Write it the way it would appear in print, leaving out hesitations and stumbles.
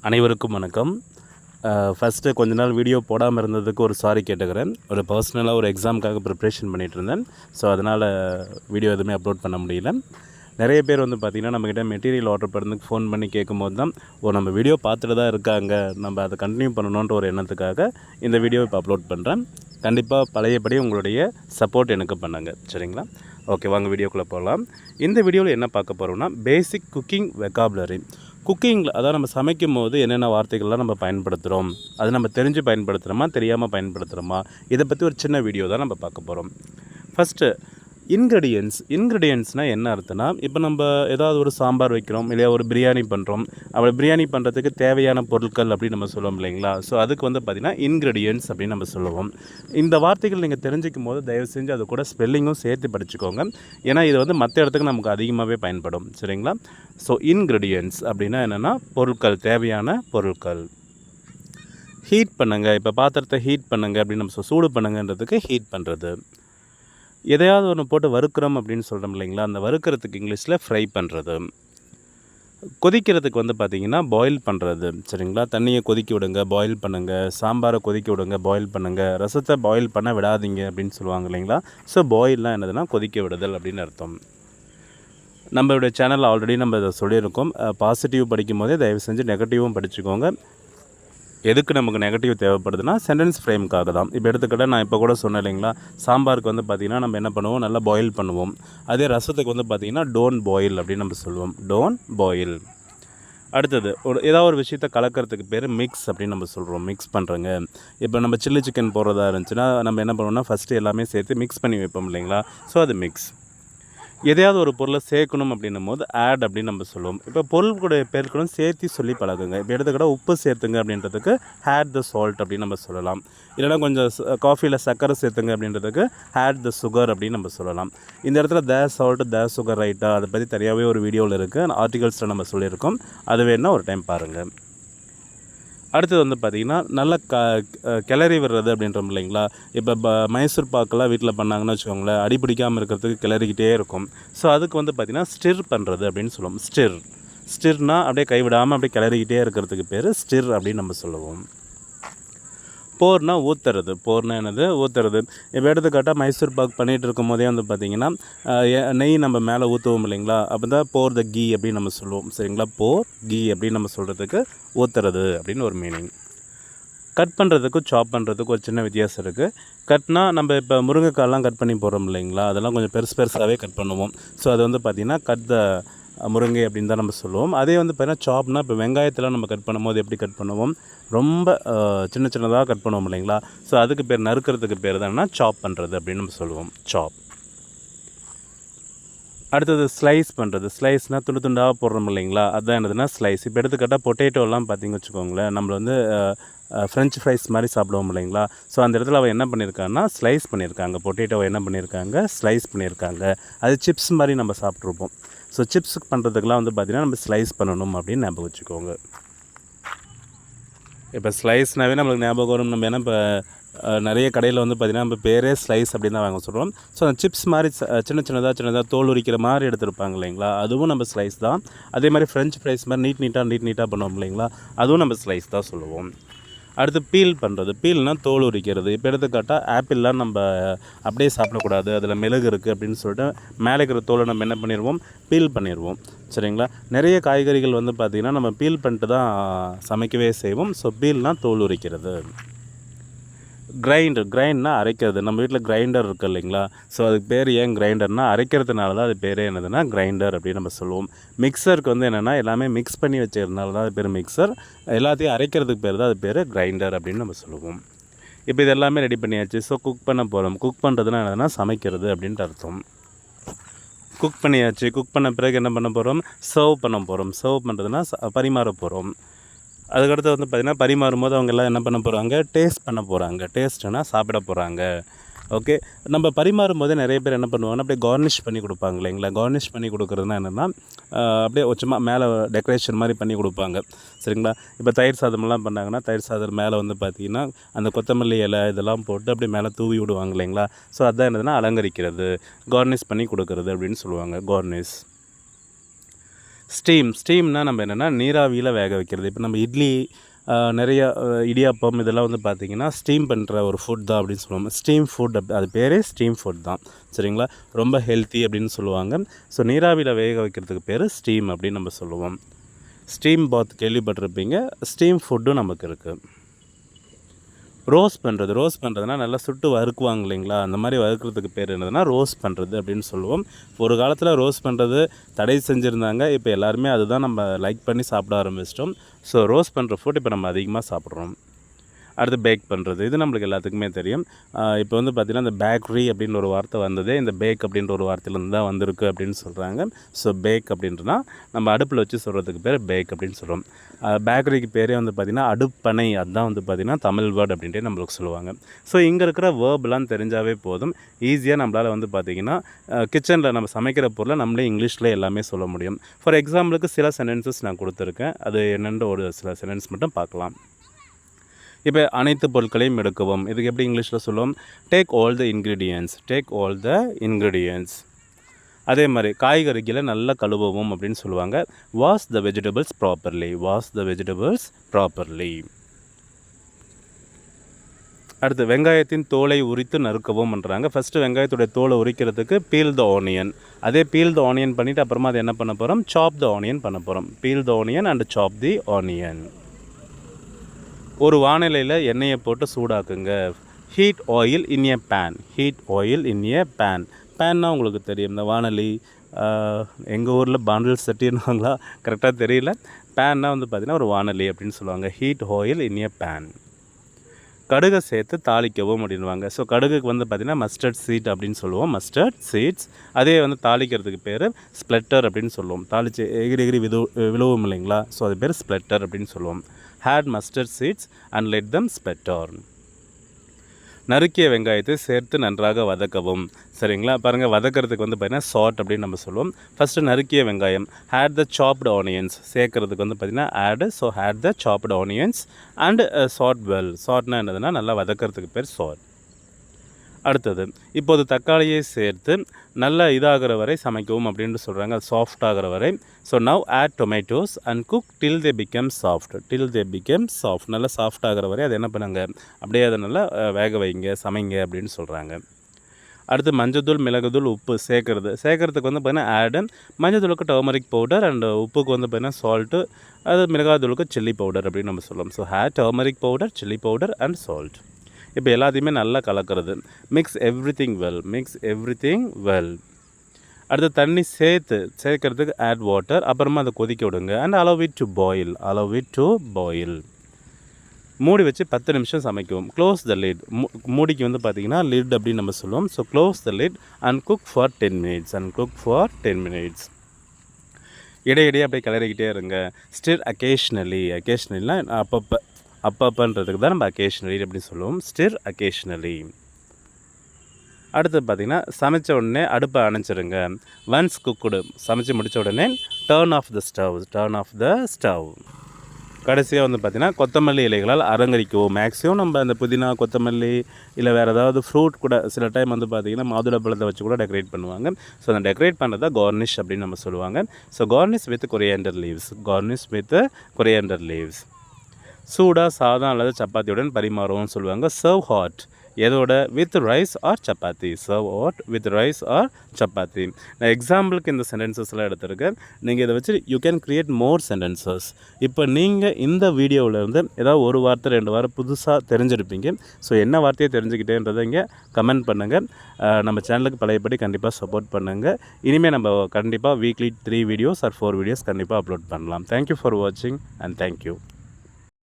அனைவருக்கும் வணக்கம். ஃபஸ்ட்டு கொஞ்ச நாள் வீடியோ போடாமல் இருந்ததுக்கு ஒரு சாரி கேட்டுக்கிறேன். ஒரு பர்சனலாக ஒரு எக்ஸாமுக்காக ப்ரிப்ரேஷன் பண்ணிகிட்ருந்தேன். ஸோ அதனால் வீடியோ எதுவுமே அப்லோட் பண்ண முடியல. நிறைய பேர் வந்து பார்த்திங்கன்னா நம்மக்கிட்ட மெட்டீரியல் ஆர்டர் பண்ணுறதுக்கு ஃபோன் பண்ணி கேட்கும்போது தான் நம்ம வீடியோ பார்த்துட்டு தான் இருக்காங்க, நம்ம அதை கண்டினியூ பண்ணணுன்ற ஒரு எண்ணத்துக்காக இந்த வீடியோ இப்போ அப்லோட் பண்ணுறேன். கண்டிப்பாக பழையபடி உங்களுடைய சப்போர்ட் எனக்கு பண்ணுங்க, சரிங்களா? ஓகே, வாங்க வீடியோக்குள்ளே போகலாம். இந்த வீடியோவில் என்ன பார்க்க போகிறோம்னா, பேசிக் குக்கிங் வெக்காபுலரி. குக்கிங்கில் அதாவது நம்ம சமைக்கும் போது என்னென்ன வார்த்தைகள்லாம் நம்ம பயன்படுத்துகிறோம், அது நம்ம தெரிஞ்சு பயன்படுத்துகிறோமா தெரியாமல் பயன்படுத்துகிறோமா, இதை பற்றி ஒரு சின்ன வீடியோ தான் நம்ம பார்க்க போகிறோம். ஃபஸ்ட்டு இன்க்ரீடியன்ட்ஸ்னால் என்ன அர்த்தம்னா, இப்போ நம்ம ஏதாவது ஒரு சாம்பார் வைக்கிறோம் இல்லையா, ஒரு பிரியாணி பண்ணுறோம். அப்படி பிரியாணி பண்ணுறதுக்கு தேவையான பொருட்கள் அப்படின்னு நம்ம சொல்லுவோம் இல்லைங்களா. ஸோ அதுக்கு வந்து பார்த்திங்கன்னா இன்க்ரீடியன்ட்ஸ் அப்படின்னு நம்ம சொல்லுவோம். இந்த வார்த்தைகள் நீங்கள் தெரிஞ்சிக்கும் போது தயவு செஞ்சு அது கூட ஸ்பெல்லிங்கும் சேர்த்து படிச்சுக்கோங்க. ஏன்னா இது வந்து மற்ற இடத்துக்கு நமக்கு அதிகமாகவே பயன்படும், சரிங்களா. ஸோ இன்க்ரீடியன்ட்ஸ் அப்படின்னா என்னென்னா பொருட்கள், தேவையான பொருட்கள். ஹீட் பண்ணுங்கள், இப்போ பாத்திரத்தை ஹீட் பண்ணுங்கள் அப்படின்னு நம்ம சூடு பண்ணுங்கன்றதுக்கு ஹீட் பண்ணுறது. எதையாவது ஒன்று போட்டு வறுக்கிறோம் அப்படின்னு சொல்கிறோம் இல்லைங்களா, அந்த வறுக்கிறதுக்கு இங்கிலீஷில் ஃப்ரை பண்ணுறது. கொதிக்கிறதுக்கு வந்து பார்த்திங்கன்னா பாயில் பண்ணுறது, சரிங்களா. தண்ணியை கொதிக்க விடுங்க, பாயில் பண்ணுங்கள். சாம்பாரை கொதிக்க விடுங்க, பாயில் பண்ணுங்கள். ரசத்தை பாயில் பண்ண விடாதீங்க அப்படின்னு சொல்லுவாங்க இல்லைங்களா. ஸோ பாயில்லாம் என்னதுன்னா கொதிக்க விடுதல் அப்படின்னு அர்த்தம். நம்மளுடைய சேனல் ஆல்ரெடி நம்ம இதை சொல்லியிருக்கோம். பாசிட்டிவ் படிக்கும் போதே தயவு செஞ்சு நெகட்டிவும் படிச்சுக்கோங்க. எதுக்கு நமக்கு நெகட்டிவ் தேவைப்படுதுன்னா சென்டென்ஸ் ஃப்ரேமுக்காக தான். இப்போ எடுத்துக்கிட்டால் நான் இப்போ கூட சொன்னேன் இல்லைங்களா, சாம்பாருக்கு வந்து பார்த்திங்கன்னா நம்ம என்ன பண்ணுவோம், நல்லா பாயில் பண்ணுவோம். அதே ரசத்துக்கு வந்து பார்த்திங்கன்னா டோன்ட் பாயில் அப்படின்னு நம்ம சொல்லுவோம், டோன்ட் பாயில். அடுத்தது ஏதாவது ஒரு விஷயத்தை கலக்கிறதுக்கு பேர் மிக்ஸ் அப்படின்னு நம்ம சொல்கிறோம், மிக்ஸ் பண்ணுறோங்க. இப்போ நம்ம சில்லி சிக்கன் போடுறதா இருந்துச்சுன்னா நம்ம என்ன பண்ணுவோம்னா ஃபஸ்ட்டு எல்லாமே சேர்த்து மிக்ஸ் பண்ணி வைப்போம் இல்லைங்களா. ஸோ அது மிக்ஸ். எதையாவது ஒரு பொருளை சேர்க்கணும் அப்படின்னும் போது ஆட் அப்படின்னு நம்ம சொல்லுவோம். இப்போ பொருளுடைய பேர்களும் சேர்த்து சொல்லி பழகுங்க. இப்போ எடுத்துக்கிட்டால் உப்பு சேர்த்துங்க அப்படின்றதுக்கு ஆட் த சால்ட் அப்படின்னு நம்ம சொல்லலாம். இல்லைனா கொஞ்சம் காஃபியில் சர்க்கரை சேர்த்துங்க அப்படின்றதுக்கு ஆட் த சுகர் அப்படின்னு நம்ம சொல்லலாம். இந்த இடத்துல த சால்ட் த சுகர் ரைட்டா, அதை பற்றி தனியாகவே ஒரு வீடியோவில் இருக்குது, ஆர்டிகல்ஸில் நம்ம சொல்லியிருக்கோம். அது வேணால் ஒரு டைம் பாருங்கள். அடுத்தது வந்து பார்த்திங்கன்னா நல்லா கிளறி விடுறது அப்படின்றோம் இல்லைங்களா. இப்போ மைசூர் பாக்கெல்லாம் வீட்டில் பண்ணாங்கன்னு வச்சுக்கோங்களேன், அடிப்பிடிக்காமல் இருக்கிறதுக்கு கிளறிக்கிட்டே இருக்கும். ஸோ அதுக்கு வந்து பார்த்திங்கன்னா ஸ்டிர் பண்ணுறது அப்படின்னு சொல்லுவோம். ஸ்டிர்னால் அப்படியே கைவிடாமல் அப்படியே கிளறிக்கிட்டே இருக்கிறதுக்கு பேர் ஸ்டிர் அப்படின்னு நம்ம சொல்லுவோம். போர்னால் ஊற்றுறது. போர்னால் என்னது, ஊற்றுறது. இப்போ எடுத்துக்காட்டால் மைசூர் பாக் பண்ணிகிட்டு இருக்கும் போதே வந்து பார்த்திங்கன்னா நெய் நம்ம மேலே ஊற்றுவோம் இல்லைங்களா. அப்போ தான் போர் த கீ அப்படின்னு நம்ம சொல்லுவோம், சரிங்களா. போர் கீ அப்படின்னு நம்ம சொல்கிறதுக்கு ஊற்றுறது அப்படின்னு ஒரு மீனிங். கட் பண்ணுறதுக்கும் சாப் பண்ணுறதுக்கு ஒரு சின்ன வித்தியாசம் இருக்குது. கட்னா நம்ம இப்போ முருங்கைக்காயெலாம் கட் பண்ணி போடுறோம் இல்லைங்களா, அதெல்லாம் கொஞ்சம் பெருசாகவே கட் பண்ணுவோம். ஸோ அது வந்து பார்த்திங்கன்னா கட் த முருங்கை அப்படின்னு தான் நம்ம சொல்லுவோம். அதே வந்து பார்த்திங்கன்னா சாப்னா இப்போ வெங்காயத்தெலாம் நம்ம கட் பண்ணும்போது எப்படி கட் பண்ணுவோம், ரொம்ப சின்ன சின்னதாக கட் பண்ணுவோம் இல்லைங்களா. ஸோ அதுக்கு பேர், நறுக்கிறதுக்கு பேர் தான் சாப் பண்ணுறது அப்படின்னு நம்ம சொல்லுவோம், சாப். அடுத்தது ஸ்லைஸ் பண்ணுறது. ஸ்லைஸ்னால் துண்டு துண்டாக போடுறோம் இல்லைங்களா, அதுதான் என்னதுன்னா ஸ்லைஸ். இப்போ எடுத்துக்கிட்டால் பொட்டேட்டோலாம் பார்த்திங்க வச்சுக்கோங்களேன், நம்மளை வந்து ஃப்ரெஞ்ச் ஃப்ரைஸ் மாதிரி சாப்பிடுவோம் இல்லைங்களா. ஸோ அந்த இடத்துல அவள் என்ன பண்ணியிருக்காங்கன்னா ஸ்லைஸ் பண்ணியிருக்காங்க. பொட்டேட்டோவை என்ன பண்ணியிருக்காங்க, ஸ்லைஸ் பண்ணியிருக்காங்க. அது சிப்ஸ் மாதிரி நம்ம சாப்பிட்ருப்போம். ஸோ சிப்ஸ் பண்ணுறதுக்கெலாம் வந்து பார்த்திங்கன்னா நம்ம ஸ்லைஸ் பண்ணணும் அப்படின்னு ஞாபகம் வச்சுக்கோங்க. இப்போ ஸ்லைஸ்னாவே நம்மளுக்கு ஞாபகம் வரும். நம்ம ஏன்னா இப்போ நிறைய கடையில் வந்து பார்த்திங்கன்னா நம்ம பேரே ஸ்லைஸ் அப்படின்னு தான் வாங்க சொல்கிறோம். ஸோ அந்த சிப்ஸ் மாதிரி சின்ன சின்னதாக தோல் உரிக்கிற மாதிரி எடுத்துருப்பாங்க இல்லைங்களா, அதுவும் நம்ம ஸ்லைஸ் தான். அதே மாதிரி ஃப்ரெஞ்ச் ஃப்ரைஸ் மாதிரி நீட்டாக பண்ணுவோம் இல்லைங்களா, அதுவும் நம்ம ஸ்லைஸ் தான் சொல்லுவோம். அடுத்து பீல் பண்ணுறது. பீல்னால் தோல் உரிக்கிறது. இப்போ எடுத்துக்காட்டால் ஆப்பிள்லாம் நம்ம அப்படியே சாப்பிடக்கூடாது, அதில் மெழுகு இருக்குது அப்படின்னு சொல்லிட்டு மேலே இருக்கிற தோலை நம்ம என்ன பண்ணிடுவோம், பீல் பண்ணிடுவோம், சரிங்களா. நிறைய காய்கறிகள் வந்து பார்த்திங்கன்னா நம்ம பீல் பண்ணிட்டு தான் சமைக்கவே செய்வோம். ஸோ பீல்னால் தோல் உரிக்கிறது. கிரைண்ட்னால் அரைக்கிறது. நம்ம வீட்டில் கிரைண்டர் இருக்குது இல்லைங்களா. ஸோ அதுக்கு பேர் ஏன் கிரைண்டர்னால் அரைக்கிறதுனால தான் அது பேரே என்னதுன்னா கிரைண்டர் அப்படின்னு நம்ம சொல்லுவோம். மிக்சருக்கு வந்து என்னென்னா எல்லாமே மிக்ஸ் பண்ணி வச்சுக்கிறதுனால தான் அது பேர் மிக்சர். எல்லாத்தையும் அரைக்கிறதுக்கு பேர் தான் அது பேர் கிரைண்டர் அப்படின்னு நம்ம சொல்லுவோம். இப்போ இது எல்லாமே ரெடி பண்ணியாச்சு. ஸோ குக் பண்ண போகிறோம். குக் பண்ணுறதுனா என்னதுன்னா சமைக்கிறது அப்படின்ட்டு அர்த்தம். குக் பண்ணியாச்சு. குக் பண்ண பிறகு என்ன பண்ண போகிறோம், சர்வ் பண்ண போகிறோம். சர்வ் பண்ணுறதுனா பரிமாற போகிறோம். அதுக்கடுத்து வந்து பார்த்திங்கன்னா பரிமாறும் போது அவங்க எல்லாம் என்ன பண்ண போகிறாங்க, டேஸ்ட் பண்ண போகிறாங்க. டேஸ்ட்டுனா சாப்பிட போகிறாங்க. ஓகே, நம்ம பரிமாறும் போதே நிறைய பேர் என்ன பண்ணுவாங்கன்னா அப்படியே கார்னிஷ் பண்ணி கொடுப்பாங்க இல்லைங்களா. கார்னிஷ் பண்ணி கொடுக்குறதுனா என்னென்னா அப்படியே சும்மா மேலே டெக்கரேஷன் மாதிரி பண்ணி கொடுப்பாங்க, சரிங்களா. இப்போ தயிர் சாதமெல்லாம் பண்ணாங்கன்னா தயிர் சாதம் மேலே வந்து பார்த்திங்கன்னா அந்த கொத்தமல்லி இலை இதெல்லாம் போட்டு அப்படியே மேலே தூவி விடுவாங்க இல்லைங்களா. ஸோ அதுதான் என்னதுன்னா அலங்கரிக்கிறது, கார்னிஷ் பண்ணி கொடுக்குறது அப்படின்னு சொல்லுவாங்க, கார்னிஷ். ஸ்டீம்னால் நம்ம என்னென்னா நீராவியில் வேக வைக்கிறது. இப்போ நம்ம இட்லி நிறைய இடியாப்பம் இதெல்லாம் வந்து பார்த்திங்கன்னா ஸ்டீம் பண்ணுற ஒரு ஃபுட் தான் அப்படின்னு சொல்லுவோம். ஸ்டீம் ஃபுட் அது பேரே ஸ்டீம் ஃபுட் தான். சரிங்களா? ரொம்ப ஹெல்த்தி அப்படின்னு சொல்லுவாங்க. ஸோ நீராவியில் வேக வைக்கிறதுக்கு பேர் ஸ்டீம் அப்படின்னு நம்ம சொல்லுவோம். ஸ்டீம் பாத் கேள்விப்பட்டிருப்பீங்க. ஸ்டீம் ஃபுட்டும் நமக்கு இருக்குது. ரோஸ்ட் பண்ணுறதுனா நல்லா சுட்டு வறுக்குவாங்க இல்லைங்களா? அந்த மாதிரி வறுக்கிறதுக்கு பேர் என்னதுன்னா ரோஸ்ட் பண்ணுறது அப்படின்னு சொல்லுவோம். ஒரு காலத்தில் ரோஸ்ட் பண்ணுறது தடை செஞ்சுருந்தாங்க. இப்போ எல்லாருமே அதுதான் நம்ம லைக் பண்ணி சாப்பிட ஆரம்பிச்சிட்டோம். ஸோ ரோஸ்ட் பண்ணுற ஃபுட் இப்போ நம்ம அதிகமாக சாப்பிட்றோம். அடுத்து பேக் பண்ணுறது, இது நம்மளுக்கு எல்லாத்துக்குமே தெரியும். இப்போ வந்து பார்த்திங்கன்னா இந்த பேக்கரி அப்படின்ற ஒரு வார்த்தை வந்ததே இந்த பேக் அப்படின்ற ஒரு வார்த்தையிலேருந்து தான் வந்திருக்கு அப்படின்னு சொல்கிறாங்க. ஸோ பேக் அப்படின்றனா நம்ம அடுப்பில் வச்சு சொல்கிறதுக்கு பேர் பேக் அப்படின்னு சொல்கிறோம். பேக்கரிக்கு பேரே வந்து பார்த்திங்கன்னா அடுப்பனை, அதுதான் வந்து பார்த்திங்கன்னா தமிழ் வேர்டு அப்படின்ட்டு நம்மளுக்கு சொல்லுவாங்க. ஸோ இங்கே இருக்கிற வேர்ப்லாம் தெரிஞ்சாவே போதும், ஈஸியாக நம்மளால் வந்து பார்த்திங்கன்னா கிச்சனில் நம்ம சமைக்கிற பொருளை நம்மளே இங்கிலீஷில் எல்லாமே சொல்ல முடியும். ஃபார் எக்ஸாம்பிளுக்கு சில சென்டென்சஸ் நான் கொடுத்துருக்கேன். அது என்னென்ற ஒரு சில சென்டென்ஸ் மட்டும் பார்க்கலாம். இப்போ அனைத்து பொருட்களையும் எடுக்கவும், இதுக்கு எப்படி இங்கிலீஷில் சொல்லுவோம்? Take all the ingredients. அதே மாதிரி காய்கறிகளை நல்லா கழுவவும் அப்படின்னு சொல்லுவாங்க. வாஷ் த வெஜிடபிள்ஸ் ப்ராப்பர்லி. அடுத்து வெங்காயத்தின் தோலை உரித்து நறுக்கவும் பண்ணுறாங்க. ஃபஸ்ட்டு வெங்காயத்துடைய தோலை உரிக்கிறதுக்கு பீல் த ஆனியன். அதே பீல் த ஆனியன் பண்ணிவிட்டு அப்புறமா அதை என்ன பண்ண போகிறோம்? சாப் த ஆனியன் பண்ண போகிறோம். பீல் த ஆனியன் அண்ட் சாப் தி ஆனியன். ஒரு வானிலையில் எண்ணெயை போட்டு சூடாக்குங்க. Heat oil in a pan. பேன்னா உங்களுக்கு தெரியும், இந்த வானொலி, எங்கள் ஊரில் பாண்டில் சட்டின்னுவாங்களா கரெக்டாக தெரியல. பேன்னா வந்து பார்த்திங்கன்னா ஒரு வானொலி அப்படின்னு சொல்லுவாங்க. Heat oil in a pan. கடுகை சேர்த்து தாளிக்கவும் அப்படின்வாங்க. ஸோ கடுகுக்கு வந்து பார்த்திங்கன்னா மஸ்டர்ட் சீட் அப்படின்னு சொல்லுவோம். Mustard seeds. அதே வந்து தாளிக்கிறதுக்கு பேர் ஸ்ப்ளெட்டர் அப்படின்னு சொல்லுவோம். தாளித்து எகிரி விழுவும் இல்லைங்களா? ஸோ அது பேர் ஸ்ப்ளெட்டர் அப்படின்னு சொல்லுவோம். Add mustard seeds and let them splatter. நறுக்கிய வெங்காயத்தை சேர்த்து நன்றாக வதக்கவும். சரிங்களா? பாருங்கள், வதக்கிறதுக்கு வந்து பார்த்திங்கன்னா சாட் அப்படின்னு நம்ம சொல்லுவோம். ஃபஸ்ட்டு நறுக்கிய வெங்காயம். ஆட் த சாப்டு ஆனியன்ஸ். சேர்க்கறதுக்கு வந்து பார்த்திங்கன்னா add the chopped onions and salt well. சாட்னா என்னதுன்னா நல்லா வதக்கிறதுக்கு பேர் சாட். அடுத்தது, இப்போது தக்காளியை சேர்த்து நல்லா இதாகிற வரை சமைக்கவும் அப்படின்னு சொல்கிறாங்க. அது சாஃப்ட் ஆகிற வரை. So now add tomatoes and cook till they become soft. நல்லா சாஃப்ட் ஆகிற வரை அதை என்ன பண்ணுங்க, அப்படியே அதை நல்லா வேக வைங்க, சமைங்க அப்படின்னு சொல்கிறாங்க. அடுத்து மஞ்சத்தூள், மிளகுத்தூள், உப்பு சேர்க்கறதுக்கு வந்து பார்த்திங்கன்னா ஆடு. மஞ்சத்தூளுக்கு டர்மரிக் பவுடர் அண்ட் உப்புக்கு வந்து பார்த்திங்கன்னா சால்ட்டு. அது மிளகாத்தூளுக்கு சில்லி பவுடர் அப்படின்னு நம்ம சொல்லலாம். So add turmeric powder, chilli powder and salt. இப்போ எல்லாத்தையுமே நல்லா கலக்கிறது. Mix everything well. அடுத்து தண்ணி சேர்க்கறதுக்கு ஆட் வாட்டர். அப்புறமா அதை கொதிக்க விடுங்க. And allow it to boil. மூடி வச்சு 10 நிமிஷம் சமைக்கவும். Close the lid. மூடிக்கு வந்து பார்த்திங்கன்னா லிட் அப்படின்னு நம்ம சொல்லுவோம். So close the lid and cook for 10 minutes. இடையிடையே அப்படியே கிளறிக்கிட்டே இருங்க. ஸ்டிர் அக்கேஷ்னலினா அப்பப்பன்றதுக்கு தான் நம்ம அக்கேஷ்னலி அப்படின்னு சொல்லுவோம். Stir occasionally. அடுத்து பார்த்திங்கன்னா சமைச்ச உடனே அடுப்பை அணைச்சிருங்க. ஒன்ஸ் குக்குடு, சமைச்சு முடித்த உடனே டர்ன் ஆஃப் த ஸ்டவ். கடைசியாக வந்து பார்த்திங்கன்னா கொத்தமல்லி இலைகளால் அலங்கரிக்கவும். மேக்ஸிமம் நம்ம அந்த புதினா, கொத்தமல்லி இல்லை வேறு ஏதாவது ஃப்ரூட் கூட சில டைம் வந்து பார்த்திங்கன்னா மாதுளை பழத்தை வச்சு கூட டெக்கரேட் பண்ணுவாங்க. ஸோ அந்த டெக்கரேட் பண்ணுறதா கார்னிஷ் அப்படின்னு நம்ம சொல்லுவாங்க. So garnish with coriander leaves. சூடாக சாதம் அல்லது சப்பாத்தியுடன் பரிமாறவும் சொல்லுவாங்க. Serve hot. எதோட? With rice or chapati. நான் எக்ஸாம்பிளுக்கு இந்த சென்டென்சஸ்லாம் எடுத்திருக்கேன். நீங்கள் இதை வச்சு you can create more sentences. இப்போ நீங்கள் இந்த வீடியோவிலேருந்து ஏதாவது ஒரு வார்த்தை 2 வாரம் புதுசாக தெரிஞ்சிருப்பீங்க. ஸோ என்ன வார்த்தையை தெரிஞ்சுக்கிட்டேன்றதை இங்கே கமெண்ட் பண்ணுங்கள். நம்ம சேனலுக்கு பழையபடி கண்டிப்பாக சப்போர்ட் பண்ணுங்கள். இனிமேல் நம்ம கண்டிப்பாக வீக்லி 3 வீடியோஸ் ஆர் 4 வீடியோஸ் கண்டிப்பாக அப்லோட் பண்ணலாம். தேங்க்யூ ஃபார் வாட்சிங் அண்ட் தேங்க்யூ.